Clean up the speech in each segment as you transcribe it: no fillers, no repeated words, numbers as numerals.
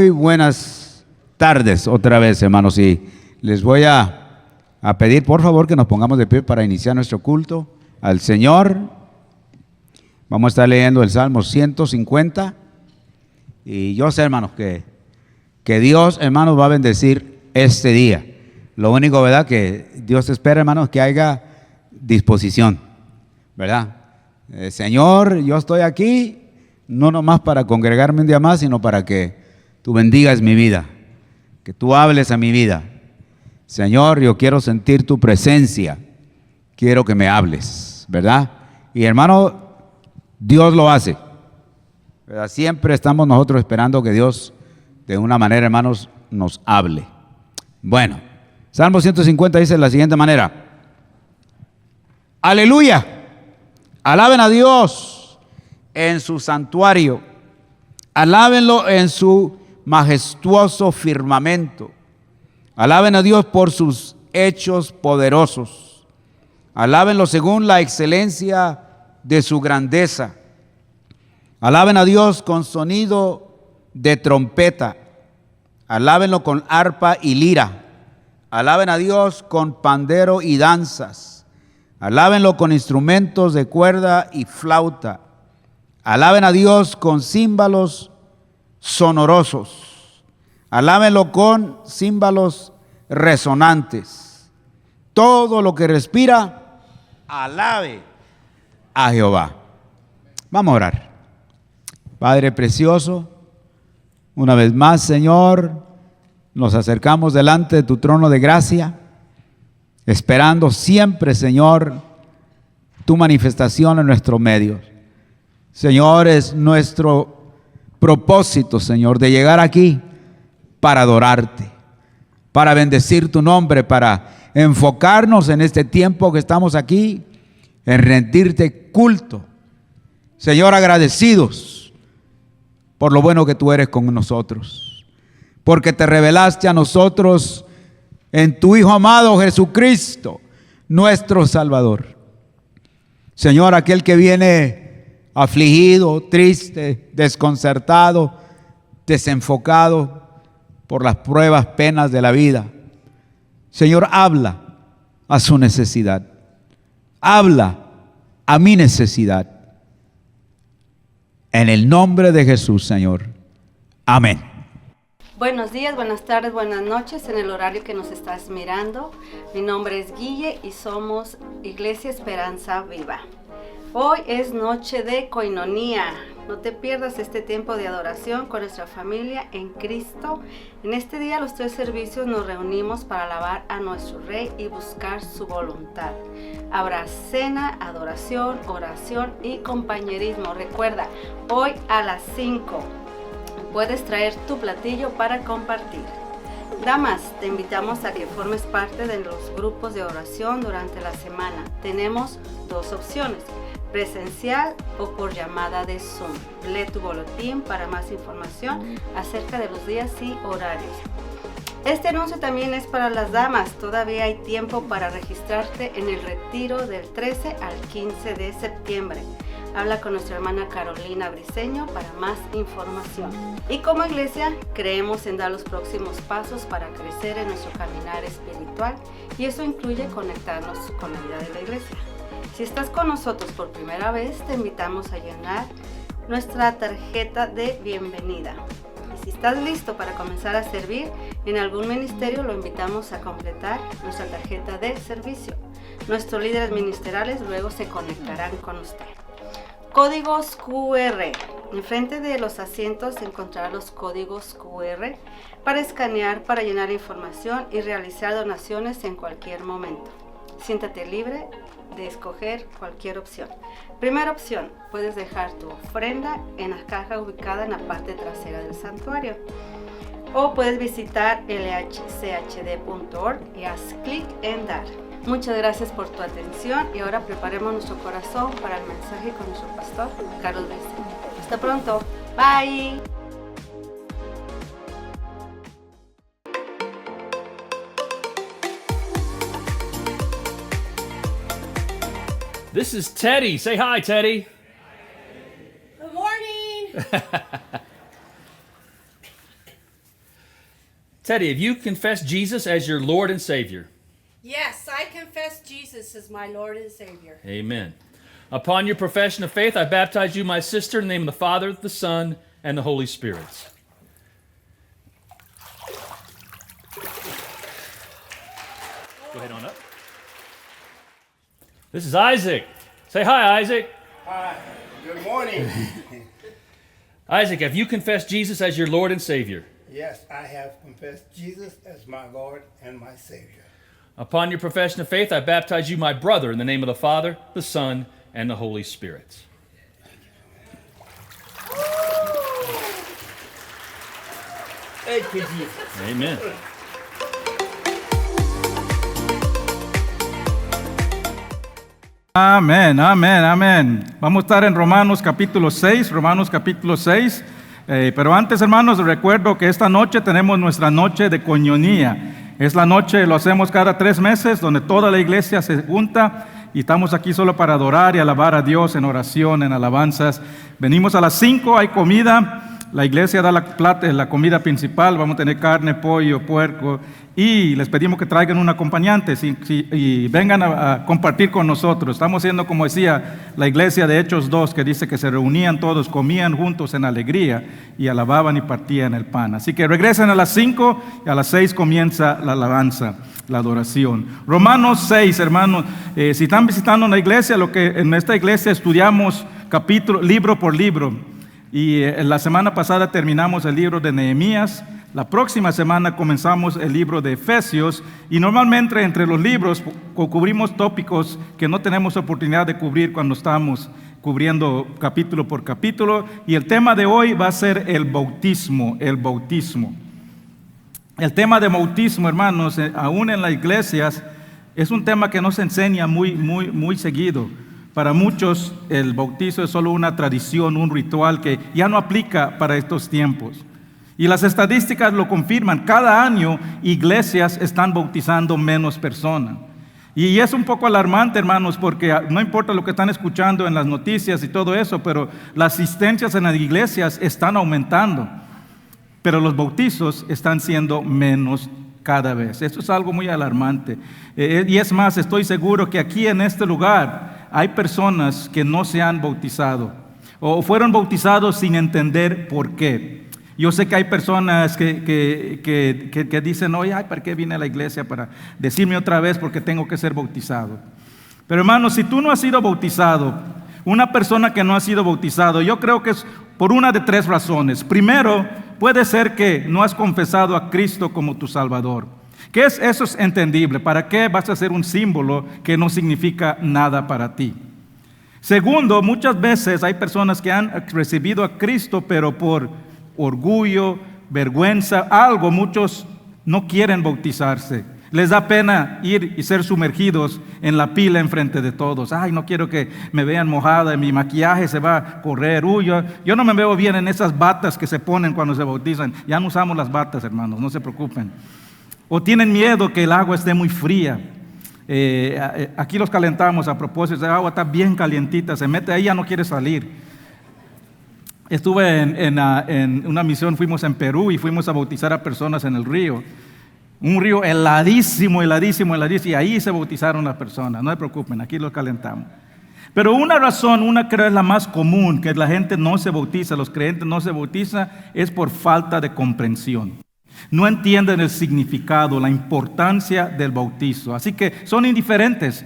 Muy buenas tardes otra vez, hermanos, y les voy a pedir por favor que nos pongamos de pie para iniciar nuestro culto al Señor. Vamos a estar leyendo el Salmo 150 y yo sé, hermanos, que Dios, hermanos, va a bendecir este día. Lo único, ¿verdad?, que Dios espera, hermanos, que haya disposición, ¿verdad? Señor, yo estoy aquí no nomás para congregarme un día más, sino para que tú bendigas mi vida, que tú hables a mi vida. Señor, yo quiero sentir tu presencia, quiero que me hables, ¿verdad? Y hermano, Dios lo hace, ¿verdad? Siempre estamos nosotros esperando que Dios, de una manera, hermanos, nos hable. Bueno, Salmo 150 dice de la siguiente manera: aleluya, alaben a Dios en su santuario, alábenlo en su majestuoso firmamento, alaben a Dios por sus hechos poderosos, alábenlo según la excelencia de su grandeza, alaben a Dios con sonido de trompeta, alábenlo con arpa y lira, alaben a Dios con pandero y danzas, alábenlo con instrumentos de cuerda y flauta, alaben a Dios con címbalos sonorosos, alábenlo con címbalos resonantes. Todo lo que respira, alabe a Jehová. Vamos a orar. Padre precioso, una vez más, Señor, nos acercamos delante de tu trono de gracia, esperando siempre, Señor, tu manifestación en nuestro medio. Señor, es nuestro propósito, Señor, de llegar aquí para adorarte, para bendecir tu nombre, para enfocarnos en este tiempo que estamos aquí, en rendirte culto. Señor, agradecidos por lo bueno que tú eres con nosotros, porque te revelaste a nosotros en tu Hijo amado Jesucristo, nuestro Salvador. Señor, aquel que viene afligido, triste, desconcertado, desenfocado por las pruebas, penas de la vida. Señor, habla a su necesidad. Habla a mi necesidad. En el nombre de Jesús, Señor. Amén. Buenos días, buenas tardes, buenas noches en el horario que nos estás mirando. Mi nombre es Guille y somos Iglesia Esperanza Viva. Hoy es noche de coinonía. No te pierdas este tiempo de adoración con nuestra familia en Cristo. En este día los 3 servicios nos reunimos para alabar a nuestro Rey y buscar su voluntad. Habrá cena, adoración, oración y compañerismo. Recuerda, hoy a las 5 puedes traer tu platillo para compartir. Damas, te invitamos a que formes parte de los grupos de oración durante la semana. Tenemos 2 opciones: presencial o por llamada de Zoom. Lee tu boletín para más información acerca de los días y horarios. Este anuncio también es para las damas. Todavía hay tiempo para registrarte en el retiro del 13 al 15 de septiembre. Habla con nuestra hermana Carolina Briceño para más información. Y como iglesia, creemos en dar los próximos pasos para crecer en nuestro caminar espiritual, y eso incluye conectarnos con la vida de la iglesia. Si estás con nosotros por primera vez, te invitamos a llenar nuestra tarjeta de bienvenida. Y si estás listo para comenzar a servir en algún ministerio, lo invitamos a completar nuestra tarjeta de servicio. Nuestros líderes ministeriales luego se conectarán con usted. Códigos QR. Enfrente de los asientos encontrarás los códigos QR para escanear, para llenar información y realizar donaciones en cualquier momento. Siéntate libre de escoger cualquier opción. Primera opción, puedes dejar tu ofrenda en la caja ubicada en la parte trasera del santuario. O puedes visitar lhchd.org y haz clic en dar. Muchas gracias por tu atención y ahora preparemos nuestro corazón para el mensaje con nuestro pastor, Carlos Briceño. Hasta pronto. Bye. This is Teddy. Say hi, Teddy. Good morning. Teddy, have you confessed Jesus as your Lord and Savior? Yes, I confess Jesus as my Lord and Savior. Amen. Upon your profession of faith, I baptize you, my sister, in the name of the Father, the Son, and the Holy Spirit. Go ahead on up. This is Isaac. Say hi, Isaac. Hi, good morning. Isaac, have you confessed Jesus as your Lord and Savior? Yes, I have confessed Jesus as my Lord and my Savior. Upon your profession of faith, I baptize you, my brother, in the name of the Father, the Son, and the Holy Spirit. Thank you, Jesus. Amen. Amén, amén, amén. Vamos a estar en Romanos capítulo 6, pero antes, hermanos, recuerdo que esta noche tenemos nuestra noche de coinonía. Es la noche, lo hacemos cada 3 meses, donde toda la iglesia se junta y estamos aquí solo para adorar y alabar a Dios en oración, en alabanzas. Venimos a las 5, hay comida. La iglesia da la comida principal, vamos a tener carne, pollo, puerco, y les pedimos que traigan un acompañante y vengan a compartir con nosotros. Estamos haciendo, como decía, la iglesia de Hechos 2, que dice que se reunían todos, comían juntos en alegría y alababan y partían el pan. Así que regresen a las 5 y a las 6 comienza la alabanza, la adoración. Romanos 6, hermanos, si están visitando una iglesia, lo que en esta iglesia estudiamos libro por libro. Y la semana pasada terminamos el libro de Nehemías. La próxima semana comenzamos el libro de Efesios. Y normalmente entre los libros cubrimos tópicos que no tenemos oportunidad de cubrir cuando estamos cubriendo capítulo por capítulo. Y el tema de hoy va a ser el bautismo, el bautismo. El tema de bautismo, hermanos, aún en las iglesias, es un tema que no se enseña muy seguido. Para muchos el bautizo es solo una tradición, un ritual que ya no aplica para estos tiempos. Y las estadísticas lo confirman. Cada año iglesias están bautizando menos personas. Y es un poco alarmante, hermanos, porque no importa lo que están escuchando en las noticias y todo eso, pero las asistencias en las iglesias están aumentando. Pero los bautizos están siendo menos cada vez. Eso es algo muy alarmante. Y es más, estoy seguro que aquí en este lugar hay personas que no se han bautizado o fueron bautizados sin entender por qué. Yo sé que hay personas que dicen, oye, ¿para qué vine a la iglesia? Para decirme otra vez porque tengo que ser bautizado. Pero hermanos, si tú no has sido bautizado, una persona que no ha sido bautizado, yo creo que es por una de 3 razones. Primero, puede ser que no has confesado a Cristo como tu Salvador. Eso es entendible. ¿Para qué vas a hacer un símbolo que no significa nada para ti? Segundo, muchas veces hay personas que han recibido a Cristo, pero por orgullo, vergüenza, muchos no quieren bautizarse. Les da pena ir y ser sumergidos en la pila enfrente de todos. Ay, no quiero que me vean mojada, mi maquillaje se va a correr. Yo no me veo bien en esas batas que se ponen cuando se bautizan. Ya no usamos las batas, hermanos, no se preocupen. O tienen miedo que el agua esté muy fría. Aquí los calentamos a propósito. El agua está bien calientita, se mete ahí, ya no quiere salir. Estuve en una misión, fuimos en Perú y fuimos a bautizar a personas en el río. Un río heladísimo, y ahí se bautizaron las personas. No se preocupen, aquí los calentamos. Pero una razón, creo es la más común, que la gente no se bautiza, los creyentes no se bautizan, es por falta de comprensión. No entienden el significado, la importancia del bautizo. Así que son indiferentes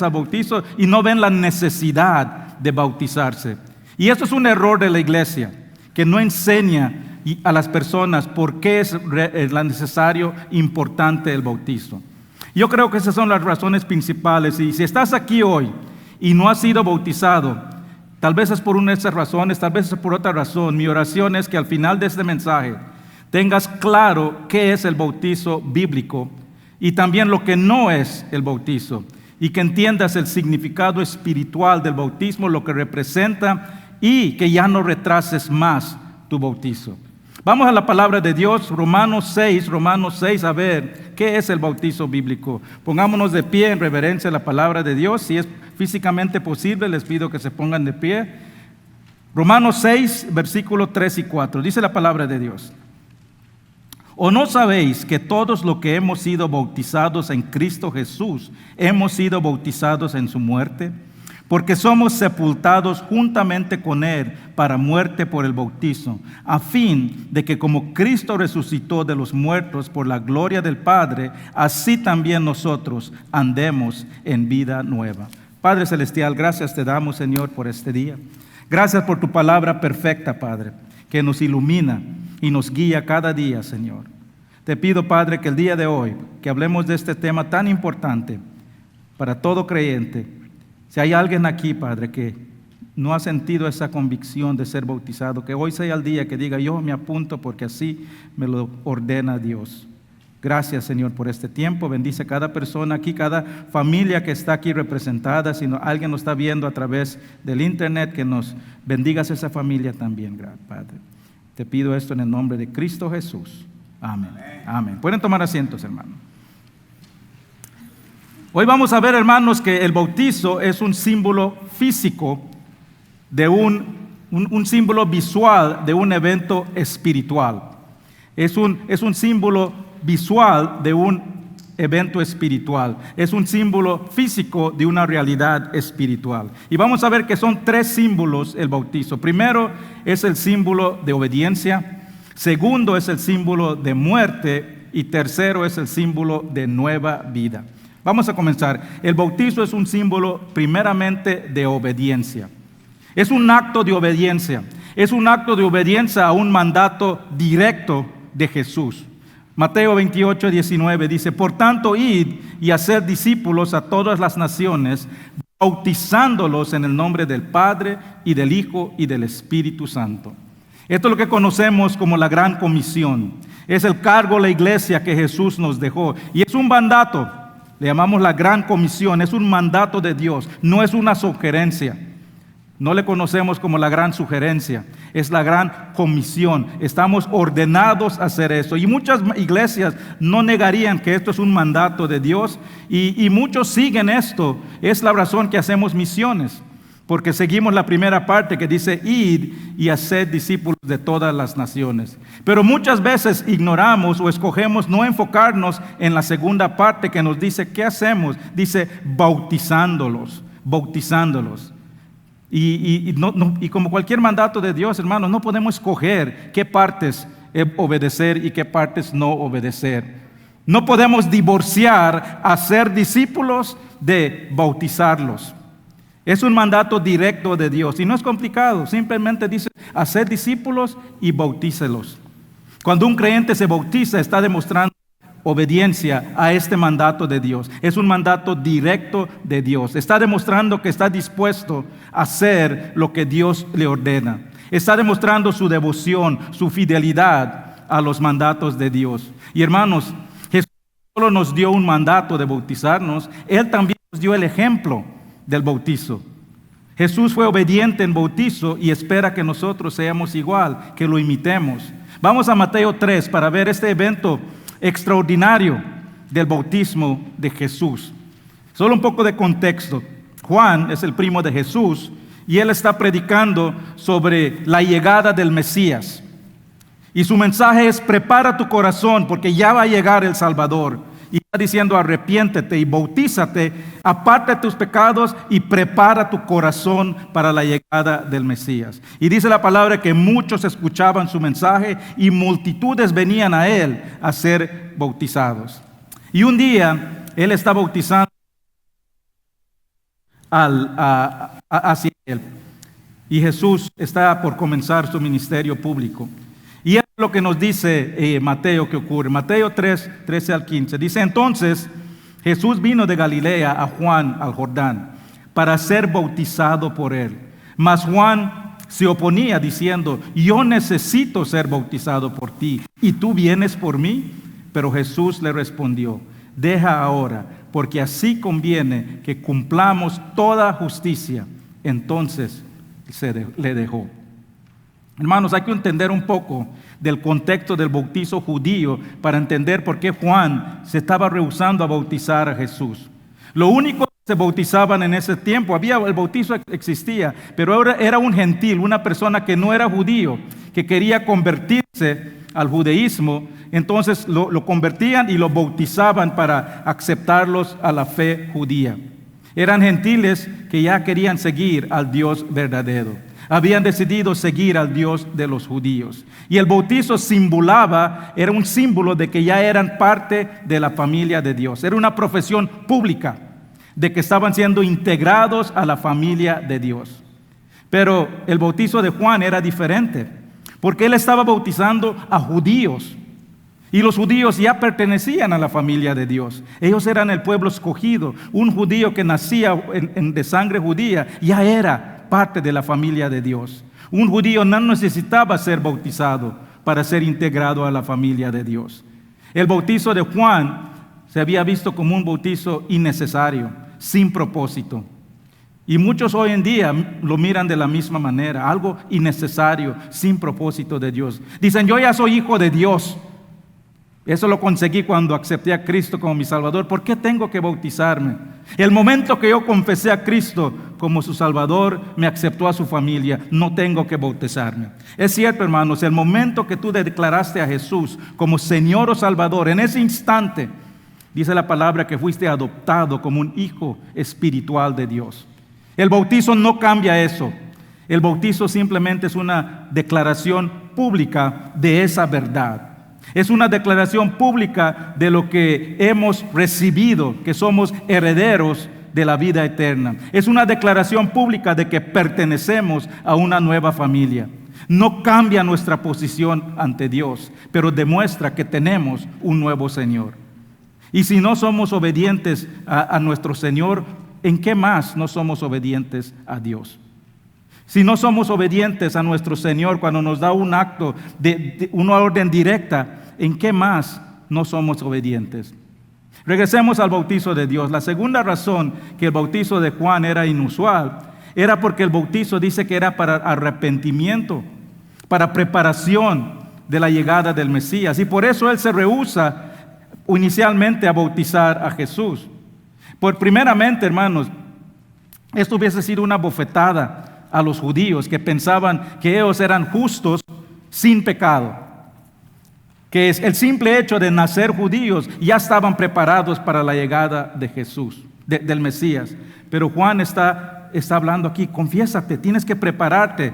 al bautizo y no ven la necesidad de bautizarse. Y esto es un error de la iglesia, que no enseña a las personas por qué es necesario, importante el bautizo. Yo creo que esas son las razones principales. Y si estás aquí hoy y no has sido bautizado, tal vez es por una de esas razones, tal vez es por otra razón. Mi oración es que al final de este mensaje tengas claro qué es el bautizo bíblico y también lo que no es el bautizo, y que entiendas el significado espiritual del bautismo, lo que representa, y que ya no retrases más tu bautizo. Vamos a la palabra de Dios, Romanos 6, a ver qué es el bautizo bíblico. Pongámonos de pie en reverencia a la palabra de Dios. Si es físicamente posible, les pido que se pongan de pie. Romanos 6, versículos 3 y 4. Dice la palabra de Dios: ¿O no sabéis que todos los que hemos sido bautizados en Cristo Jesús, hemos sido bautizados en su muerte? Porque somos sepultados juntamente con Él para muerte por el bautizo, a fin de que como Cristo resucitó de los muertos por la gloria del Padre, así también nosotros andemos en vida nueva. Padre Celestial, gracias te damos, Señor, por este día. Gracias por tu palabra perfecta, Padre, que nos ilumina y nos guía cada día, Señor. Te pido, Padre, que el día de hoy, que hablemos de este tema tan importante para todo creyente. Si hay alguien aquí, Padre, que no ha sentido esa convicción de ser bautizado, que hoy sea el día que diga, yo me apunto porque así me lo ordena Dios. Gracias, Señor, por este tiempo. Bendice a cada persona aquí, cada familia que está aquí representada. Si alguien nos está viendo a través del internet, que nos bendigas esa familia también, Padre. Te pido esto en el nombre de Cristo Jesús. Amén. Amén. Pueden tomar asientos, hermanos. Hoy vamos a ver, hermanos, que el bautizo es un símbolo físico de un símbolo visual de un evento espiritual. Es un símbolo visual de un evento espiritual. Es un símbolo físico de una realidad espiritual. Y vamos a ver que son tres símbolos el bautizo. Primero es el símbolo de obediencia. Segundo es el símbolo de muerte. Y tercero es el símbolo de nueva vida. Vamos a comenzar. El bautizo es un símbolo primeramente de obediencia. Es un acto de obediencia. Es un acto de obediencia a un mandato directo de Jesús. Mateo 28, 19 dice, por tanto, id y haced discípulos a todas las naciones, bautizándolos en el nombre del Padre y del Hijo y del Espíritu Santo. Esto es lo que conocemos como la Gran Comisión. Es el cargo de la iglesia que Jesús nos dejó. Y es un mandato. Le llamamos la Gran Comisión, es un mandato de Dios, no es una sugerencia. No le conocemos como la gran sugerencia, es la Gran Comisión. Estamos ordenados a hacer eso. Y muchas iglesias no negarían que esto es un mandato de Dios y muchos siguen esto. Es la razón que hacemos misiones, porque seguimos la primera parte que dice, id y haced discípulos de todas las naciones. Pero muchas veces ignoramos o escogemos no enfocarnos en la segunda parte que nos dice, ¿qué hacemos? Dice, bautizándolos. Y como cualquier mandato de Dios, hermanos, no podemos escoger qué partes obedecer y qué partes no obedecer. No podemos divorciar a ser discípulos de bautizarlos. Es un mandato directo de Dios y no es complicado, simplemente dice hacer discípulos y bautícelos. Cuando un creyente se bautiza está demostrando obediencia a este mandato de Dios. Es un mandato directo de Dios. Está demostrando que está dispuesto a hacer lo que Dios le ordena. Está demostrando su devoción, su fidelidad a los mandatos de Dios. Y hermanos, Jesús no solo nos dio un mandato de bautizarnos, Él también nos dio el ejemplo del bautizo. Jesús fue obediente en bautizo y espera que nosotros seamos igual, que lo imitemos. Vamos a Mateo 3 para ver este evento extraordinario del bautismo de Jesús. Solo un poco de contexto. Juan es el primo de Jesús y él está predicando sobre la llegada del Mesías. Y su mensaje es: prepara tu corazón porque ya va a llegar el Salvador. Y está diciendo: arrepiéntete y bautízate, aparta tus pecados y prepara tu corazón para la llegada del Mesías. Y dice la palabra que muchos escuchaban su mensaje y multitudes venían a él a ser bautizados. Y un día él está bautizando hacia él. Y Jesús está por comenzar su ministerio público. Y es lo que nos dice Mateo que ocurre. Mateo 3, 13 al 15. Dice: entonces Jesús vino de Galilea a Juan al Jordán para ser bautizado por él. Mas Juan se oponía diciendo: yo necesito ser bautizado por ti, ¿y tú vienes por mí? Pero Jesús le respondió: deja ahora, porque así conviene que cumplamos toda justicia. Entonces le dejó. Hermanos, hay que entender un poco del contexto del bautizo judío para entender por qué Juan se estaba rehusando a bautizar a Jesús. Lo único que se bautizaban en ese tiempo, el bautizo existía, pero era un gentil, una persona que no era judío, que quería convertirse al judaísmo, entonces lo convertían y lo bautizaban para aceptarlos a la fe judía. Eran gentiles que ya querían seguir al Dios verdadero. Habían decidido seguir al Dios de los judíos. Y el bautizo era un símbolo de que ya eran parte de la familia de Dios. Era una profesión pública de que estaban siendo integrados a la familia de Dios. Pero el bautizo de Juan era diferente, porque él estaba bautizando a judíos. Y los judíos ya pertenecían a la familia de Dios. Ellos eran el pueblo escogido. Un judío que nacía de sangre judía ya era parte de la familia de Dios. Un judío no necesitaba ser bautizado para ser integrado a la familia de Dios. El bautizo de Juan se había visto como un bautizo innecesario, sin propósito. Y muchos hoy en día lo miran de la misma manera, algo innecesario, sin propósito de Dios. Dicen, yo ya soy hijo de Dios. Eso lo conseguí cuando acepté a Cristo como mi Salvador. ¿Por qué tengo que bautizarme? El momento que yo confesé a Cristo como su Salvador, me aceptó a su familia. No tengo que bautizarme. Es cierto, hermanos, el momento que tú declaraste a Jesús como Señor o Salvador, en ese instante, dice la palabra que fuiste adoptado como un hijo espiritual de Dios. El bautizo no cambia eso. El bautizo simplemente es una declaración pública de esa verdad. Es una declaración pública de lo que hemos recibido, que somos herederos de la vida eterna. Es una declaración pública de que pertenecemos a una nueva familia. No cambia nuestra posición ante Dios, pero demuestra que tenemos un nuevo Señor. Y si no somos obedientes a nuestro Señor, ¿en qué más no somos obedientes a Dios? Si no somos obedientes a nuestro Señor cuando nos da un acto, una orden directa, ¿en qué más no somos obedientes? Regresemos al bautizo de Dios. La segunda razón que el bautizo de Juan era inusual era porque el bautizo dice que era para arrepentimiento, para preparación de la llegada del Mesías. Y por eso él se rehúsa inicialmente a bautizar a Jesús. Primeramente, hermanos, esto hubiese sido una bofetada a los judíos que pensaban que ellos eran justos sin pecado, que es el simple hecho de nacer judíos, ya estaban preparados para la llegada de Jesús, del Mesías. Pero Juan está hablando aquí, confiésate, tienes que prepararte.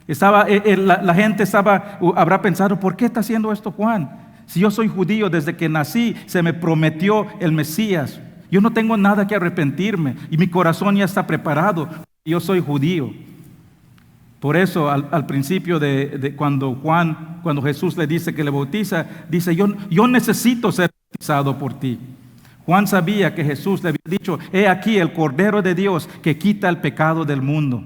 La gente habrá pensado, ¿por qué está haciendo esto Juan? Si yo soy judío, desde que nací se me prometió el Mesías. Yo no tengo nada que arrepentirme y mi corazón ya está preparado. Yo soy judío. Por eso al principio cuando Jesús le dice que le bautiza, dice, yo necesito ser bautizado por ti. Juan sabía que Jesús le había dicho, he aquí el Cordero de Dios que quita el pecado del mundo.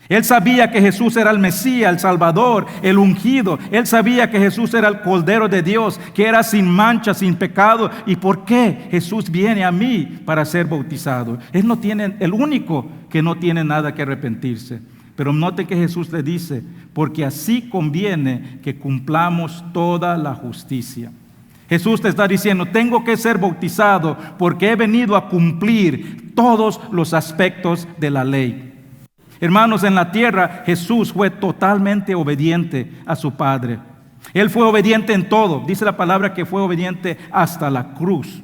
Él sabía que Jesús era el Mesías, el Salvador, el ungido. Él sabía que Jesús era el Cordero de Dios, que era sin mancha, sin pecado. ¿Y por qué Jesús viene a mí para ser bautizado? Él no tiene, el único que no tiene nada que arrepentirse. Pero note que Jesús le dice, porque así conviene que cumplamos toda la justicia. Jesús te está diciendo, tengo que ser bautizado porque he venido a cumplir todos los aspectos de la ley. Hermanos, en la tierra Jesús fue totalmente obediente a su Padre. Él fue obediente en todo. Dice la palabra que fue obediente hasta la cruz.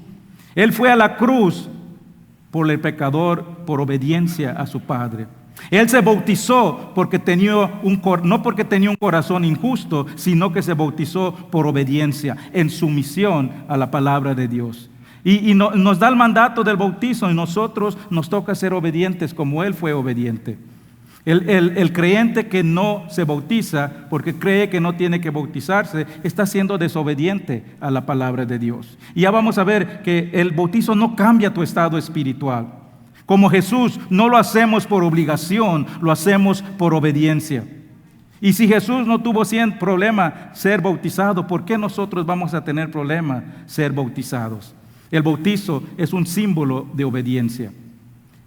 Él fue a la cruz por el pecador, por obediencia a su Padre. Él se bautizó porque no porque tenía un corazón injusto, sino que se bautizó por obediencia, en sumisión a la palabra de Dios. Y nos da el mandato del bautizo y nosotros nos toca ser obedientes como Él fue obediente. El creyente que no se bautiza porque cree que no tiene que bautizarse está siendo desobediente a la palabra de Dios. Y ya vamos a ver que el bautizo no cambia tu estado espiritual. Como Jesús, no lo hacemos por obligación, lo hacemos por obediencia. Y si Jesús no tuvo problema ser bautizado, ¿por qué nosotros vamos a tener problema ser bautizados? El bautizo es un símbolo de obediencia.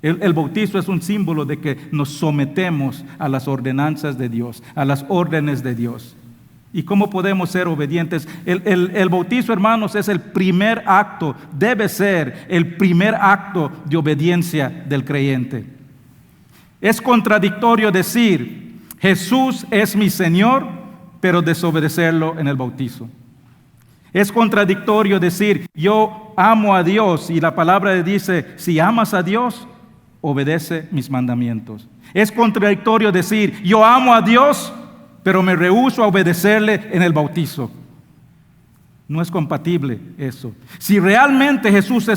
El bautizo es un símbolo de que nos sometemos a las ordenanzas de Dios, a las órdenes de Dios. ¿Y cómo podemos ser obedientes? El bautizo, hermanos, es el primer acto, debe ser el primer acto de obediencia del creyente. Es contradictorio decir, Jesús es mi Señor, pero desobedecerlo en el bautizo. Es contradictorio decir, yo amo a Dios, y la palabra dice, si amas a Dios, obedece mis mandamientos. Es contradictorio decir, yo amo a Dios, pero me rehúso a obedecerle en el bautizo. No es compatible eso. Si realmente Jesús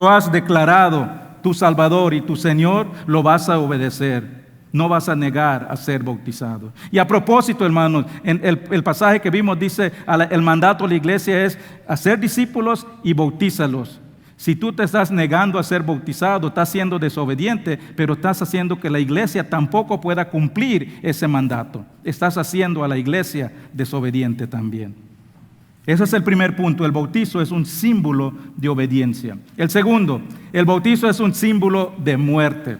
lo has declarado tu Salvador y tu Señor, lo vas a obedecer. No vas a negar a ser bautizado. Y a propósito, hermanos, en el pasaje que vimos dice, el mandato de la iglesia es hacer discípulos y bautízalos. Si tú te estás negando a ser bautizado, estás siendo desobediente, pero estás haciendo que la iglesia tampoco pueda cumplir ese mandato. Estás haciendo a la iglesia desobediente también. Ese es el primer punto. El bautizo es un símbolo de obediencia. El segundo, el bautizo es un símbolo de muerte.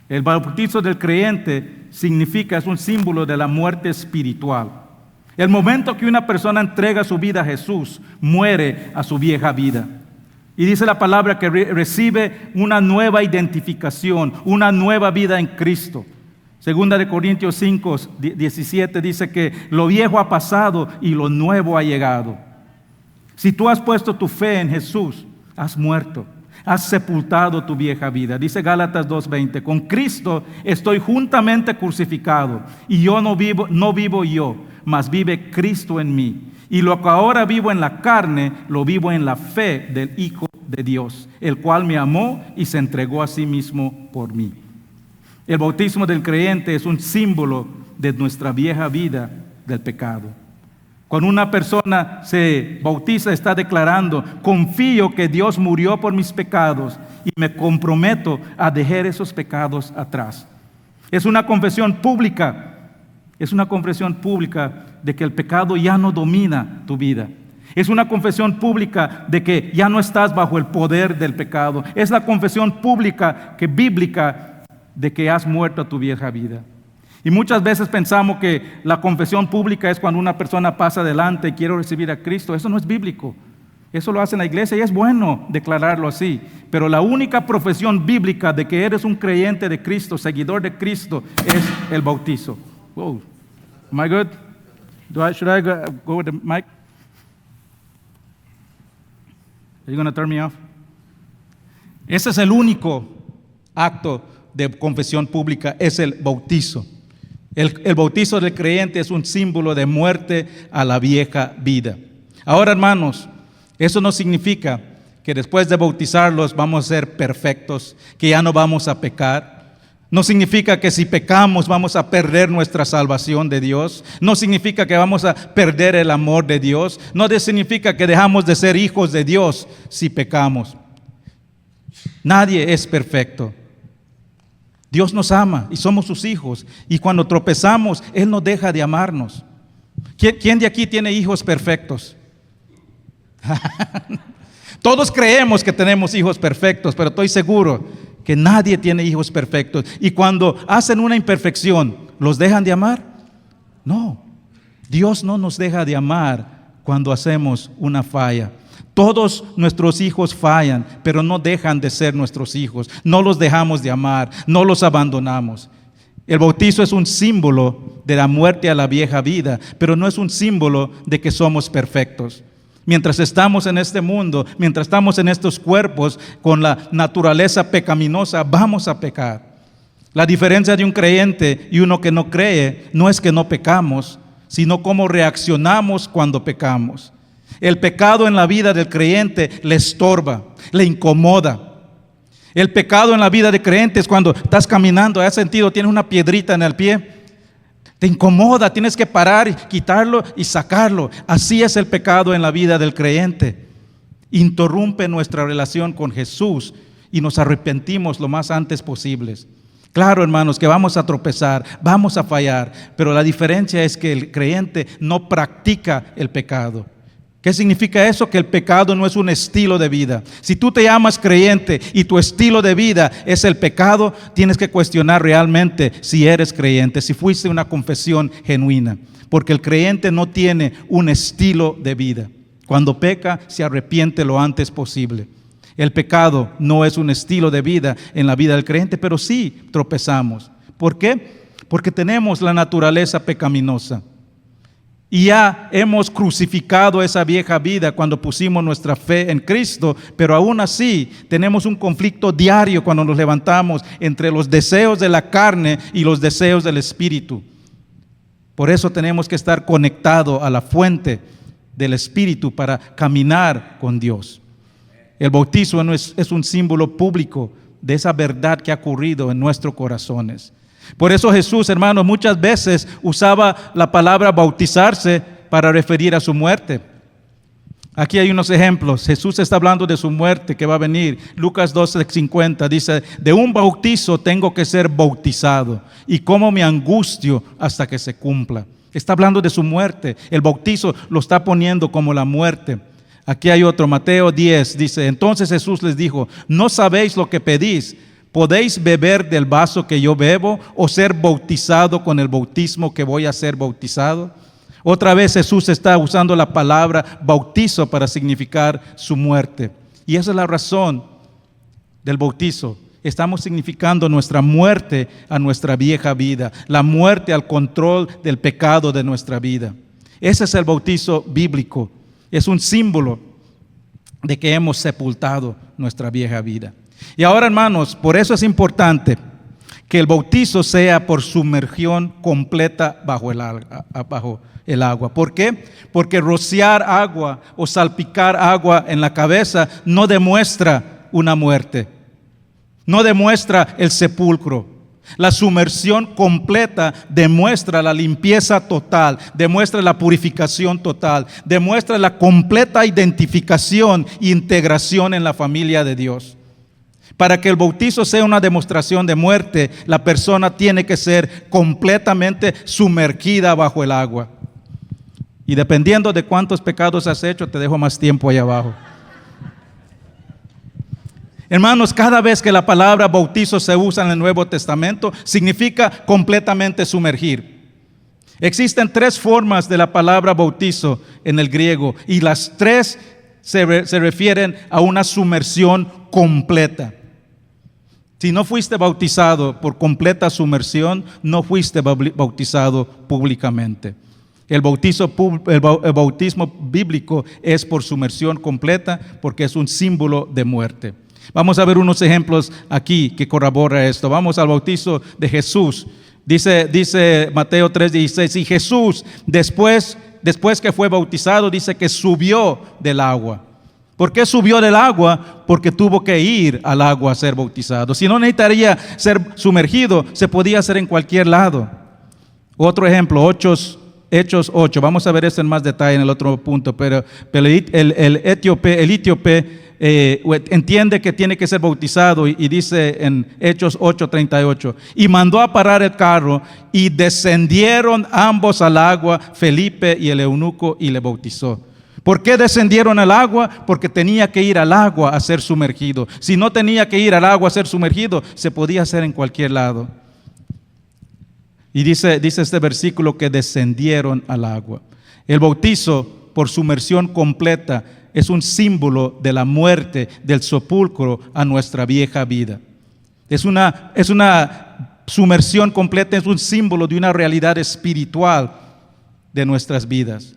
El bautizo del creyente es un símbolo de la muerte espiritual. El momento que una persona entrega su vida a Jesús, muere a su vieja vida. Y dice la palabra que recibe una nueva identificación, una nueva vida en Cristo. Segunda de Corintios 5, 17 dice que lo viejo ha pasado y lo nuevo ha llegado. Si tú has puesto tu fe en Jesús, has muerto. Has sepultado tu vieja vida. Dice Gálatas 2:20, con Cristo estoy juntamente crucificado, y yo no vivo yo, mas vive Cristo en mí. Y lo que ahora vivo en la carne, lo vivo en la fe del Hijo de Dios, el cual me amó y se entregó a sí mismo por mí. El bautismo del creyente es un símbolo de nuestra vieja vida del pecado. Cuando una persona se bautiza, está declarando, confío que Dios murió por mis pecados y me comprometo a dejar esos pecados atrás. Es una confesión pública de que el pecado ya no domina tu vida. Es una confesión pública de que ya no estás bajo el poder del pecado. Es la confesión pública bíblica de que has muerto a tu vieja vida. Y muchas veces pensamos que la confesión pública es cuando una persona pasa adelante y quiere recibir a Cristo. Eso no es bíblico. Eso lo hace en la iglesia y es bueno declararlo así. Pero la única profesión bíblica de que eres un creyente de Cristo, seguidor de Cristo, es el bautizo. Whoa. Am I good? Should I go with the mic? Are you going to turn me off? Ese es el único acto de confesión pública, es el bautizo. El bautizo del creyente es un símbolo de muerte a la vieja vida. Ahora, hermanos, eso no significa que después de bautizarlos vamos a ser perfectos, que ya no vamos a pecar. No significa que si pecamos vamos a perder nuestra salvación de Dios. No significa que vamos a perder el amor de Dios. No significa que dejamos de ser hijos de Dios si pecamos. Nadie es perfecto. Dios nos ama y somos sus hijos. Y cuando tropezamos, Él no deja de amarnos. ¿Quién de aquí tiene hijos perfectos? Todos creemos que tenemos hijos perfectos, pero estoy seguro que nadie tiene hijos perfectos. Y cuando hacen una imperfección, ¿los dejan de amar? No. Dios no nos deja de amar cuando hacemos una falla. Todos nuestros hijos fallan, pero no dejan de ser nuestros hijos. No los dejamos de amar, no los abandonamos. El bautizo es un símbolo de la muerte a la vieja vida, pero no es un símbolo de que somos perfectos. Mientras estamos en este mundo, mientras estamos en estos cuerpos con la naturaleza pecaminosa, vamos a pecar. La diferencia de un creyente y uno que no cree no es que no pecamos, sino cómo reaccionamos cuando pecamos. El pecado en la vida del creyente le estorba, le incomoda. El pecado en la vida del creyente es cuando estás caminando, has sentido, tienes una piedrita en el pie, te incomoda, tienes que parar, quitarlo y sacarlo. Así es el pecado en la vida del creyente. Interrumpe nuestra relación con Jesús y nos arrepentimos lo más antes posible. Claro, hermanos, que vamos a tropezar, vamos a fallar, pero la diferencia es que el creyente no practica el pecado. ¿Qué significa eso? Que el pecado no es un estilo de vida. Si tú te llamas creyente y tu estilo de vida es el pecado, tienes que cuestionar realmente si eres creyente, si fuiste una confesión genuina. Porque el creyente no tiene un estilo de vida. Cuando peca, se arrepiente lo antes posible. El pecado no es un estilo de vida en la vida del creyente, pero sí tropezamos. ¿Por qué? Porque tenemos la naturaleza pecaminosa. Y ya hemos crucificado esa vieja vida cuando pusimos nuestra fe en Cristo, pero aún así tenemos un conflicto diario cuando nos levantamos entre los deseos de la carne y los deseos del Espíritu. Por eso tenemos que estar conectados a la fuente del Espíritu para caminar con Dios. El bautismo es un símbolo público de esa verdad que ha ocurrido en nuestros corazones. Por eso Jesús, hermanos, muchas veces usaba la palabra bautizarse para referir a su muerte. Aquí hay unos ejemplos. Jesús está hablando de su muerte que va a venir. Lucas 12:50 dice, de un bautizo tengo que ser bautizado y cómo me angustio hasta que se cumpla. Está hablando de su muerte. El bautizo lo está poniendo como la muerte. Aquí hay otro, Mateo 10, dice, entonces Jesús les dijo, ¿no sabéis lo que pedís? ¿Podéis beber del vaso que yo bebo o ser bautizado con el bautismo que voy a ser bautizado? Otra vez Jesús está usando la palabra bautizo para significar su muerte. Y esa es la razón del bautizo. Estamos significando nuestra muerte a nuestra vieja vida, la muerte al control del pecado de nuestra vida. Ese es el bautizo bíblico. Es un símbolo de que hemos sepultado nuestra vieja vida. Y ahora, hermanos, por eso es importante que el bautizo sea por sumergión completa bajo el agua. ¿Por qué? Porque rociar agua o salpicar agua en la cabeza no demuestra una muerte, no demuestra el sepulcro. La sumersión completa demuestra la limpieza total, demuestra la purificación total, demuestra la completa identificación e integración en la familia de Dios. Para que el bautizo sea una demostración de muerte, la persona tiene que ser completamente sumergida bajo el agua. Y dependiendo de cuántos pecados has hecho, te dejo más tiempo ahí abajo. Hermanos, cada vez que la palabra bautizo se usa en el Nuevo Testamento, significa completamente sumergir. Existen 3 formas de la palabra bautizo en el griego y las 3 se refieren a una sumersión completa. Si no fuiste bautizado por completa sumersión, no fuiste bautizado públicamente. El bautismo bíblico es por sumersión completa porque es un símbolo de muerte. Vamos a ver unos ejemplos aquí que corroboran esto. Vamos al bautizo de Jesús. Dice Mateo 3:16, y Jesús después que fue bautizado, dice que subió del agua. ¿Por qué subió del agua? Porque tuvo que ir al agua a ser bautizado. Si no necesitaría ser sumergido, se podía hacer en cualquier lado. Otro ejemplo, Hechos 8. Vamos a ver esto en más detalle en el otro punto. Pero el etíope entiende que tiene que ser bautizado y dice en Hechos 8:38, y mandó a parar el carro y descendieron ambos al agua, Felipe y el eunuco, y le bautizó. ¿Por qué descendieron al agua? Porque tenía que ir al agua a ser sumergido. Si no tenía que ir al agua a ser sumergido, se podía hacer en cualquier lado. Y dice este versículo que descendieron al agua. El bautizo por sumersión completa es un símbolo de la muerte, del sepulcro a nuestra vieja vida. Es una sumersión completa, es un símbolo de una realidad espiritual de nuestras vidas.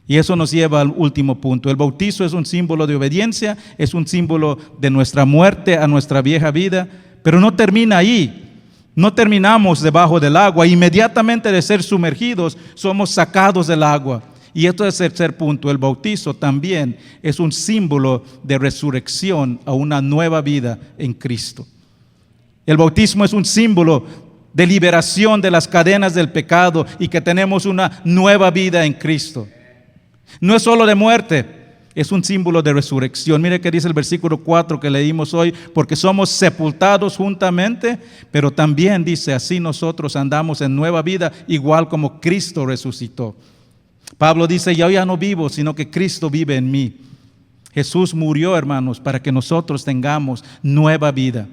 Y eso nos lleva al último punto. El bautizo es un símbolo de obediencia, es un símbolo de nuestra muerte a nuestra vieja vida, pero no termina ahí. No terminamos debajo del agua. Inmediatamente de ser sumergidos, somos sacados del agua. Y esto es el tercer punto. El bautizo también es un símbolo de resurrección a una nueva vida en Cristo. El bautismo es un símbolo de liberación de las cadenas del pecado y que tenemos una nueva vida en Cristo. No es solo de muerte, es un símbolo de resurrección. Mire que dice el versículo 4 que leímos hoy, porque somos sepultados juntamente, pero también dice, así nosotros andamos en nueva vida, igual como Cristo resucitó. Pablo dice, yo ya no vivo, sino que Cristo vive en mí. Jesús murió, hermanos, para que nosotros tengamos nueva vida.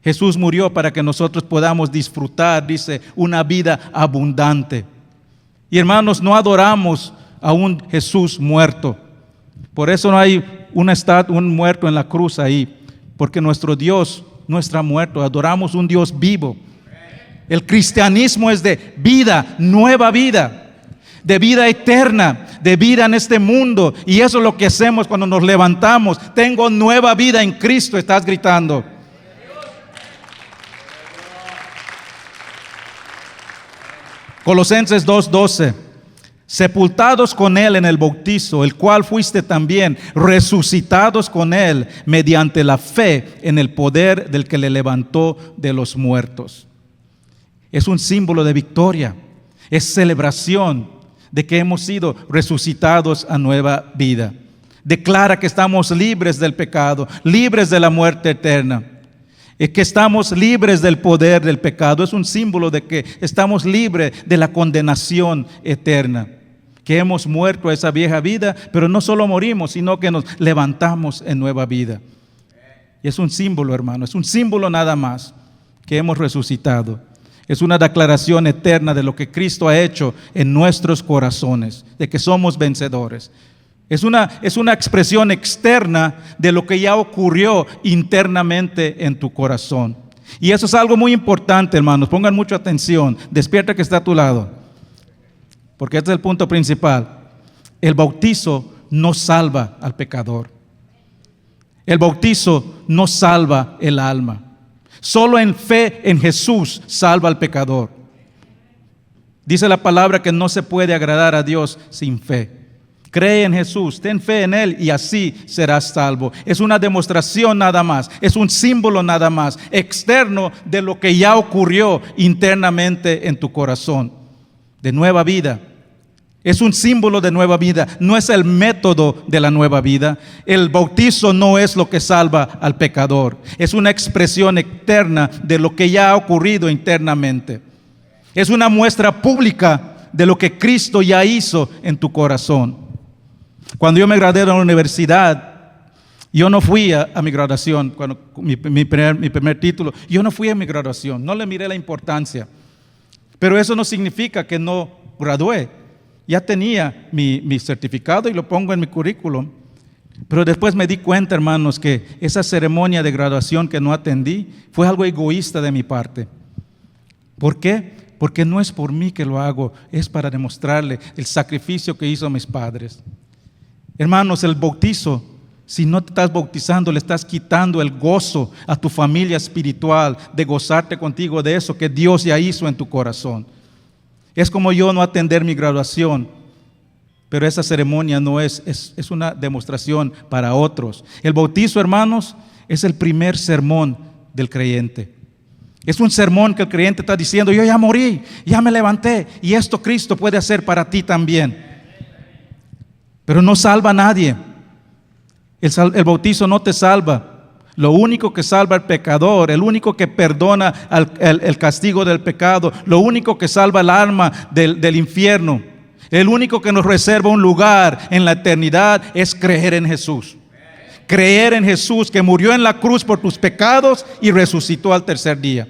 Jesús murió para que nosotros podamos disfrutar, dice, una vida abundante. Y hermanos, no adoramos a un Jesús muerto. Por eso no hay un muerto en la cruz ahí, porque nuestro Dios no está muerto, adoramos un Dios vivo. El cristianismo es de vida, nueva vida, de vida eterna, de vida en este mundo. Y eso es lo que hacemos cuando nos levantamos. Tengo nueva vida en Cristo, estás gritando. Colosenses 2:12. Sepultados con Él en el bautizo, el cual fuiste también resucitados con Él mediante la fe en el poder del que le levantó de los muertos. Es un símbolo de victoria, es celebración de que hemos sido resucitados a nueva vida. Declara que estamos libres del pecado, libres de la muerte eterna. Es que estamos libres del poder del pecado. Es un símbolo de que estamos libres de la condenación eterna. Que hemos muerto a esa vieja vida, pero no solo morimos, sino que nos levantamos en nueva vida. Y es un símbolo, hermano, es un símbolo nada más, que hemos resucitado. Es una declaración eterna de lo que Cristo ha hecho en nuestros corazones, de que somos vencedores. Es una expresión externa de lo que ya ocurrió internamente en tu corazón. Y eso es algo muy importante, hermanos. Pongan mucha atención. Despierta que está a tu lado, porque este es el punto principal. El bautizo no salva al pecador. El bautizo no salva el alma. Solo en fe en Jesús salva al pecador. Dice la palabra que no se puede agradar a Dios sin fe. Cree en Jesús, ten fe en Él y así serás salvo. Es una demostración nada más, es un símbolo nada más, externo de lo que ya ocurrió internamente en tu corazón, de nueva vida. Es un símbolo de nueva vida, no es el método de la nueva vida. El bautizo no es lo que salva al pecador, es una expresión externa de lo que ya ha ocurrido internamente. Es una muestra pública de lo que Cristo ya hizo en tu corazón. Cuando yo me gradué de la universidad, yo no fui a mi graduación, cuando mi primer título, yo no fui a mi graduación, no le miré la importancia. Pero eso no significa que no gradué. Ya tenía mi certificado y lo pongo en mi currículum. Pero después me di cuenta, hermanos, que esa ceremonia de graduación que no atendí fue algo egoísta de mi parte. ¿Por qué? Porque no es por mí que lo hago, es para demostrarle el sacrificio que hizo mis padres. Hermanos, el bautizo, si no te estás bautizando, le estás quitando el gozo a tu familia espiritual de gozarte contigo de eso que Dios ya hizo en tu corazón. Es como yo no atender mi graduación, pero esa ceremonia no es una demostración para otros. El bautizo, hermanos, es el primer sermón del creyente. Es un sermón que el creyente está diciendo: yo ya morí, ya me levanté, y esto Cristo puede hacer para ti también. Pero no salva a nadie. El bautizo no te salva. Lo único que salva al pecador, el único que perdona el castigo del pecado, lo único que salva el alma del infierno, el único que nos reserva un lugar en la eternidad es creer en Jesús. Creer en Jesús, que murió en la cruz por tus pecados y resucitó al tercer día.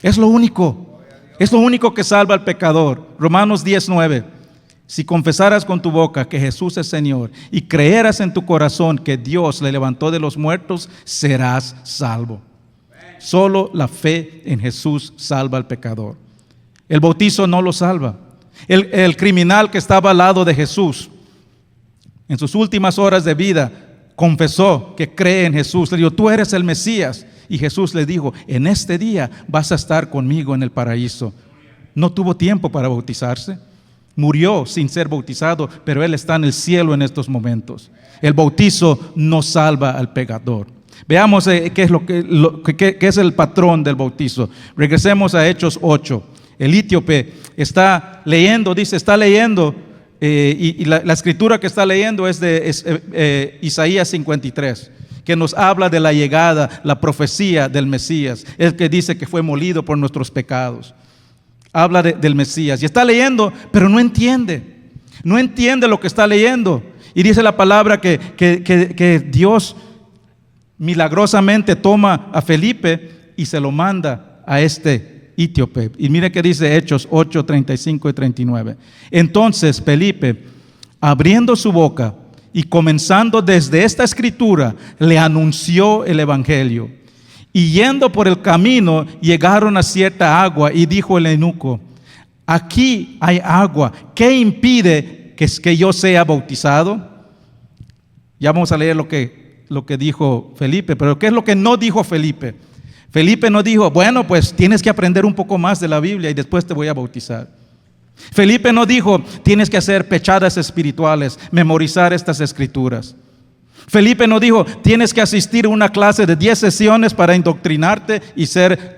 Es lo único. Es lo único que salva al pecador. Romanos 10:9. Si confesaras con tu boca que Jesús es Señor y creeras en tu corazón que Dios le levantó de los muertos, serás salvo. Solo la fe en Jesús salva al pecador. El bautizo no lo salva. El criminal que estaba al lado de Jesús, en sus últimas horas de vida, confesó que cree en Jesús. Le dijo: tú eres el Mesías. Y Jesús le dijo: en este día vas a estar conmigo en el paraíso. No tuvo tiempo para bautizarse. Murió sin ser bautizado, pero él está en el cielo en estos momentos. El bautizo no salva al pecador. Veamos qué es el patrón del bautizo. Regresemos a Hechos 8. El etíope está leyendo, y la escritura que está leyendo es de Isaías 53, que nos habla de la llegada, la profecía del Mesías, el que dice que fue molido por nuestros pecados. Habla del Mesías y está leyendo, pero no entiende lo que está leyendo. Y dice la palabra que Dios milagrosamente toma a Felipe y se lo manda a este etíope. Y mire que dice Hechos 8, 35 y 39. Entonces Felipe, abriendo su boca y comenzando desde esta escritura, le anunció el evangelio. Y yendo por el camino, llegaron a cierta agua, y dijo el eunuco: aquí hay agua, ¿qué impide que yo sea bautizado? Ya vamos a leer lo que dijo Felipe, pero ¿qué es lo que no dijo Felipe? Felipe no dijo: bueno, pues tienes que aprender un poco más de la Biblia y después te voy a bautizar. Felipe no dijo: tienes que hacer pechadas espirituales, memorizar estas escrituras. Felipe no dijo: tienes que asistir a una clase de 10 sesiones para indoctrinarte y ser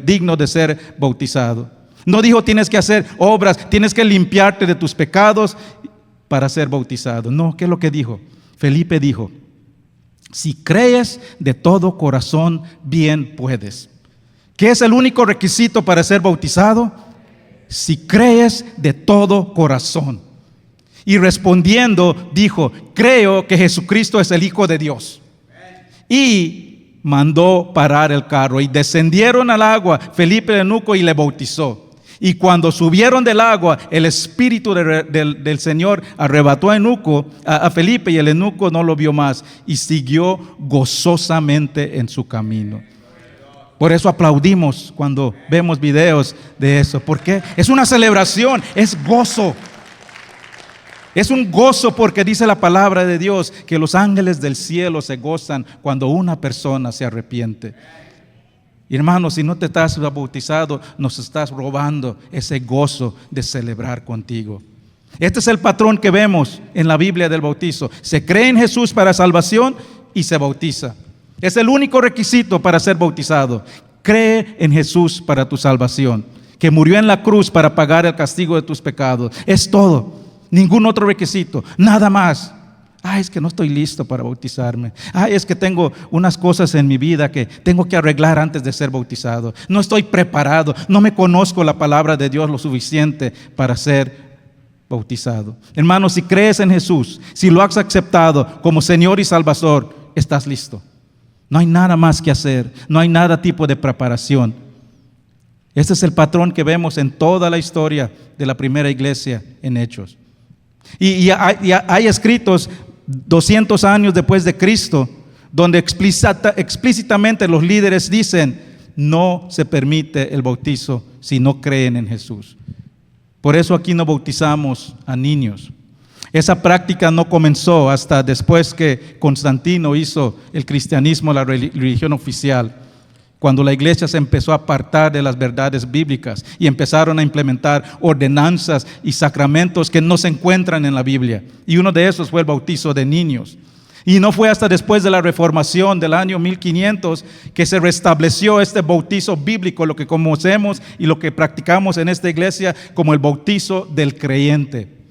digno de ser bautizado. No dijo: tienes que hacer obras, tienes que limpiarte de tus pecados para ser bautizado. No, ¿qué es lo que dijo? Felipe dijo: si crees de todo corazón, bien puedes. ¿Qué es el único requisito para ser bautizado? Si crees de todo corazón. Y respondiendo dijo: creo que Jesucristo es el Hijo de Dios. Y mandó parar el carro, y descendieron al agua Felipe el eunuco y le bautizó. Y cuando subieron del agua, el Espíritu del Señor arrebató a Felipe, y el eunuco no lo vio más, y siguió gozosamente en su camino. Por eso aplaudimos cuando vemos videos de eso, porque es una celebración, es gozo. Es un gozo, porque dice la palabra de Dios que los ángeles del cielo se gozan cuando una persona se arrepiente. Y hermano, si no te estás bautizado, nos estás robando ese gozo de celebrar contigo. Este es el patrón que vemos en la Biblia del bautizo. Se cree en Jesús para salvación y se bautiza. Es el único requisito para ser bautizado. Cree en Jesús para tu salvación, que murió en la cruz para pagar el castigo de tus pecados. Es todo. Ningún otro requisito, nada más. Es que no estoy listo para bautizarme. Es que tengo unas cosas en mi vida que tengo que arreglar antes de ser bautizado. No estoy preparado, no me conozco la palabra de Dios lo suficiente para ser bautizado. Hermano, si crees en Jesús, si lo has aceptado como Señor y Salvador, estás listo. No hay nada más que hacer, no hay nada tipo de preparación. Este es el patrón que vemos en toda la historia de la primera iglesia en Hechos. Y hay escritos 200 años después de Cristo, donde explícitamente los líderes dicen: no se permite el bautizo si no creen en Jesús. Por eso aquí no bautizamos a niños. Esa práctica no comenzó hasta después que Constantino hizo el cristianismo la religión oficial, cuando la iglesia se empezó a apartar de las verdades bíblicas y empezaron a implementar ordenanzas y sacramentos que no se encuentran en la Biblia. Y uno de esos fue el bautizo de niños. Y no fue hasta después de la Reformación del año 1500 que se restableció este bautizo bíblico, lo que conocemos y lo que practicamos en esta iglesia como el bautizo del creyente.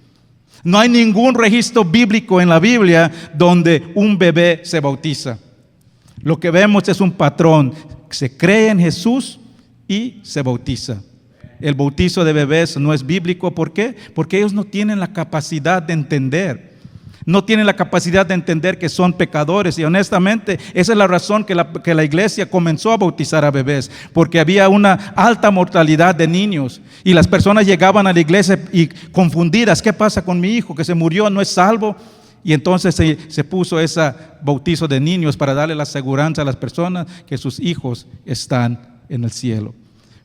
No hay ningún registro bíblico en la Biblia donde un bebé se bautiza. Lo que vemos es un patrón. Se cree en Jesús y se bautiza. El bautizo de bebés no es bíblico. ¿Por qué? Porque ellos no tienen la capacidad de entender. No tienen la capacidad de entender que son pecadores. Y honestamente, esa es la razón que la iglesia comenzó a bautizar a bebés. Porque había una alta mortalidad de niños. Y las personas llegaban a la iglesia y confundidas: ¿qué pasa con mi hijo que se murió? ¿No es salvo? Y entonces se puso ese bautizo de niños para darle la seguridad a las personas que sus hijos están en el cielo.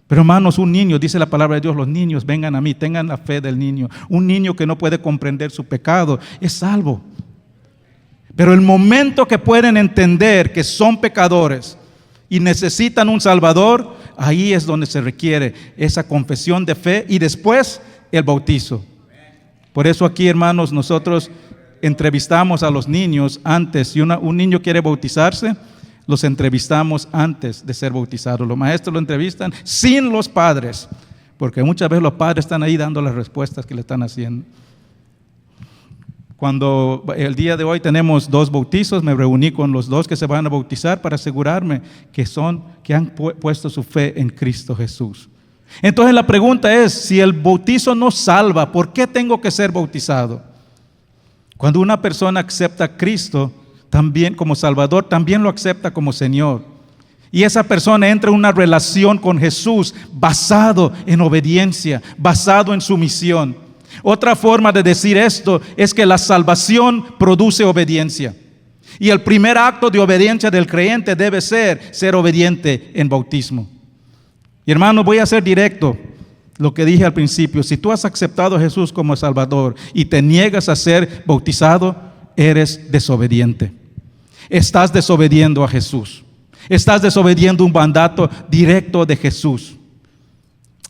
Pero hermanos, un niño, dice la palabra de Dios: los niños vengan a mí, tengan la fe del niño. Un niño que no puede comprender su pecado es salvo. Pero el momento que pueden entender que son pecadores y necesitan un Salvador, ahí es donde se requiere esa confesión de fe y después el bautizo. Por eso aquí, hermanos, nosotros entrevistamos a los niños antes. Si un niño quiere bautizarse, los entrevistamos antes de ser bautizados. Los maestros lo entrevistan sin los padres, porque muchas veces los padres están ahí dando las respuestas que le están haciendo. Cuando el día de hoy tenemos 2 bautizos, me reuní con los 2 que se van a bautizar para asegurarme que han puesto su fe en Cristo Jesús. Entonces la pregunta es: si el bautizo no salva, ¿por qué tengo que ser bautizado? Cuando una persona acepta a Cristo también como Salvador, también lo acepta como Señor. Y esa persona entra en una relación con Jesús basado en obediencia, basado en sumisión. Otra forma de decir esto es que la salvación produce obediencia. Y el primer acto de obediencia del creyente debe ser obediente en bautismo. Y hermano, voy a ser directo. Lo que dije al principio, si tú has aceptado a Jesús como Salvador y te niegas a ser bautizado, eres desobediente. Estás desobediendo a Jesús. Estás desobediendo un mandato directo de Jesús.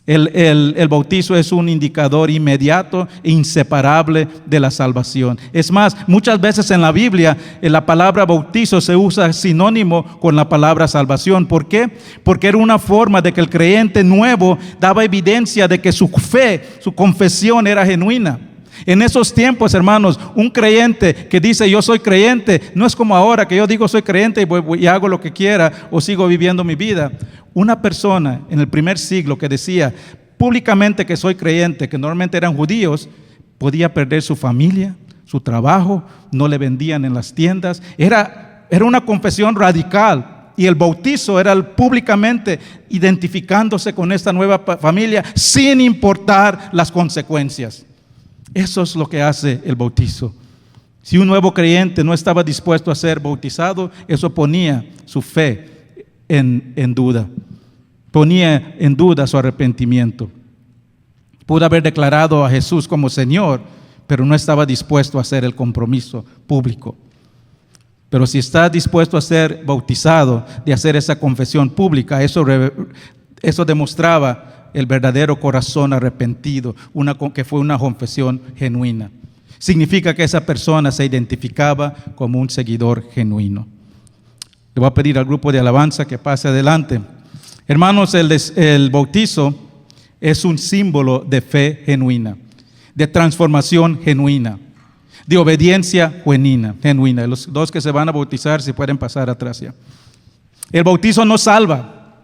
El bautizo es un indicador inmediato e inseparable de la salvación. Es más, muchas veces en la Biblia la palabra bautizo se usa sinónimo con la palabra salvación. ¿Por qué? Porque era una forma de que el creyente nuevo daba evidencia de que su fe, su confesión era genuina. En esos tiempos, hermanos, un creyente que dice yo soy creyente, no es como ahora que yo digo soy creyente y hago lo que quiera o sigo viviendo mi vida. Una persona en el primer siglo que decía públicamente que soy creyente, que normalmente eran judíos, podía perder su familia, su trabajo, no le vendían en las tiendas. Era una confesión radical. Y el bautizo era públicamente identificándose con esta nueva familia sin importar las consecuencias. Eso es lo que hace el bautizo. Si un nuevo creyente no estaba dispuesto a ser bautizado, eso ponía su fe en duda. Ponía en duda su arrepentimiento. Pudo haber declarado a Jesús como Señor, pero no estaba dispuesto a hacer el compromiso público. Pero si está dispuesto a ser bautizado, de hacer esa confesión pública, eso demostraba el verdadero corazón arrepentido, que fue una confesión genuina. Significa que esa persona se identificaba como un seguidor genuino. Le voy a pedir al grupo de alabanza que pase adelante. Hermanos, el bautizo es un símbolo de fe genuina, de transformación genuina, de obediencia genuina. Los dos que se van a bautizar, si pueden pasar atrás ya. El bautizo no salva,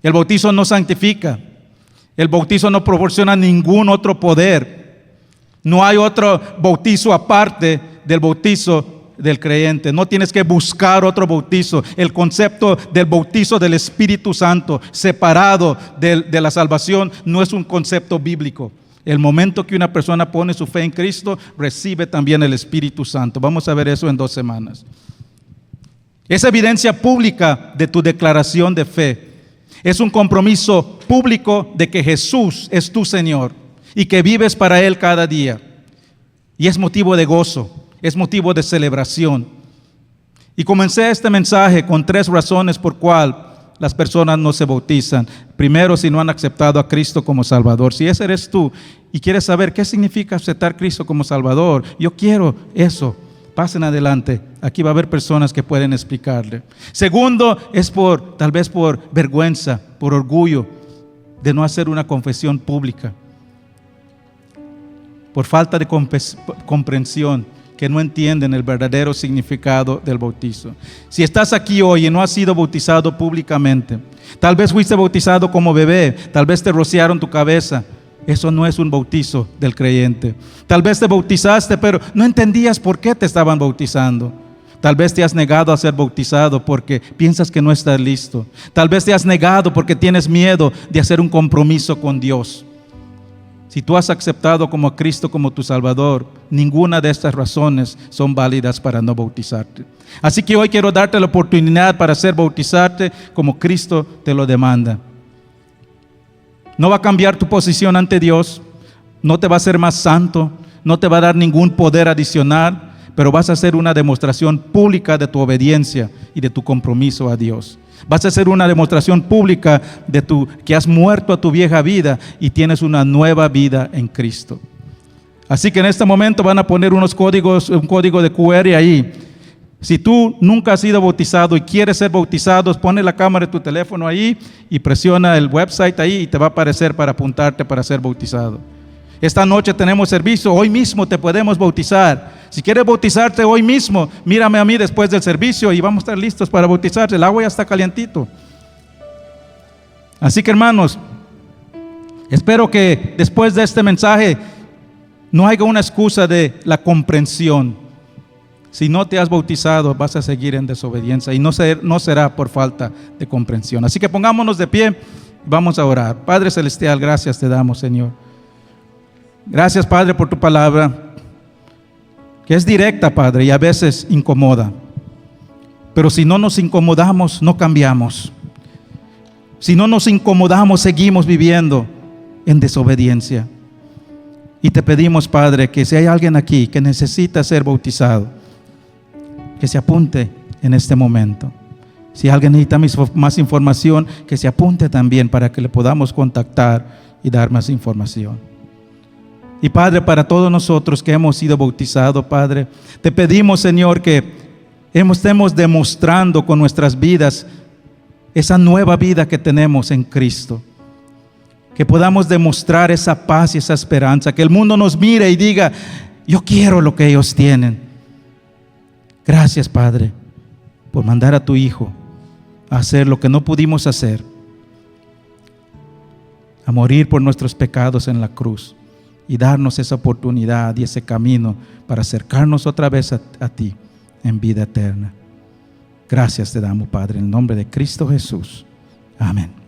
el bautizo no santifica. El bautizo no proporciona ningún otro poder. No hay otro bautizo aparte del bautizo del creyente. No tienes que buscar otro bautizo. El concepto del bautizo del Espíritu Santo, separado de la salvación, no es un concepto bíblico. El momento que una persona pone su fe en Cristo, recibe también el Espíritu Santo. Vamos a ver eso en 2 semanas. Es evidencia pública de tu declaración de fe. Es un compromiso público de que Jesús es tu Señor y que vives para Él cada día. Y es motivo de gozo, es motivo de celebración. Y comencé este mensaje con 3 razones por cual las personas no se bautizan. Primero, si no han aceptado a Cristo como Salvador. Si ese eres tú y quieres saber qué significa aceptar a Cristo como Salvador, yo quiero eso. Pasen adelante, aquí va a haber personas que pueden explicarle. Segundo, es tal vez por vergüenza, por orgullo de no hacer una confesión pública. Por falta de comprensión, que no entienden el verdadero significado del bautizo. Si estás aquí hoy y no has sido bautizado públicamente, tal vez fuiste bautizado como bebé, tal vez te rociaron tu cabeza. Eso no es un bautizo del creyente. Tal vez te bautizaste, pero no entendías por qué te estaban bautizando. Tal vez te has negado a ser bautizado porque piensas que no estás listo. Tal vez te has negado porque tienes miedo de hacer un compromiso con Dios. Si tú has aceptado como a Cristo como tu Salvador, ninguna de estas razones son válidas para no bautizarte. Así que hoy quiero darte la oportunidad para bautizarte como Cristo te lo demanda. No va a cambiar tu posición ante Dios, no te va a hacer más santo, no te va a dar ningún poder adicional, pero vas a hacer una demostración pública de tu obediencia y de tu compromiso a Dios. Vas a hacer una demostración pública de que has muerto a tu vieja vida y tienes una nueva vida en Cristo. Así que en este momento van a poner un código de QR ahí. Si tú nunca has sido bautizado y quieres ser bautizado, pone la cámara de tu teléfono ahí y presiona el website ahí y te va a aparecer para apuntarte para ser bautizado. Esta noche tenemos servicio, hoy mismo te podemos bautizar. Si quieres bautizarte hoy mismo, mírame a mí después del servicio y vamos a estar listos para bautizarte. El agua ya está calientito. Así que hermanos, espero que después de este mensaje no haya una excusa de la comprensión. Si no te has bautizado, vas a seguir en desobediencia y no será por falta de comprensión. Así que pongámonos de pie y vamos a orar. Padre Celestial, gracias te damos, Señor. Gracias, Padre, por tu palabra, que es directa, Padre, y a veces incomoda. Pero si no nos incomodamos, no cambiamos. Si no nos incomodamos, seguimos viviendo en desobediencia. Y te pedimos, Padre, que si hay alguien aquí que necesita ser bautizado, que se apunte en este momento. Si alguien necesita más información, que se apunte también para que le podamos contactar y dar más información. Y Padre, para todos nosotros que hemos sido bautizados, Padre, te pedimos, Señor, que estemos demostrando con nuestras vidas esa nueva vida que tenemos en Cristo. Que podamos demostrar esa paz y esa esperanza. Que el mundo nos mire y diga: yo quiero lo que ellos tienen. Gracias, Padre, por mandar a tu Hijo a hacer lo que no pudimos hacer, a morir por nuestros pecados en la cruz y darnos esa oportunidad y ese camino para acercarnos otra vez a ti en vida eterna. Gracias te damos, Padre, en el nombre de Cristo Jesús. Amén.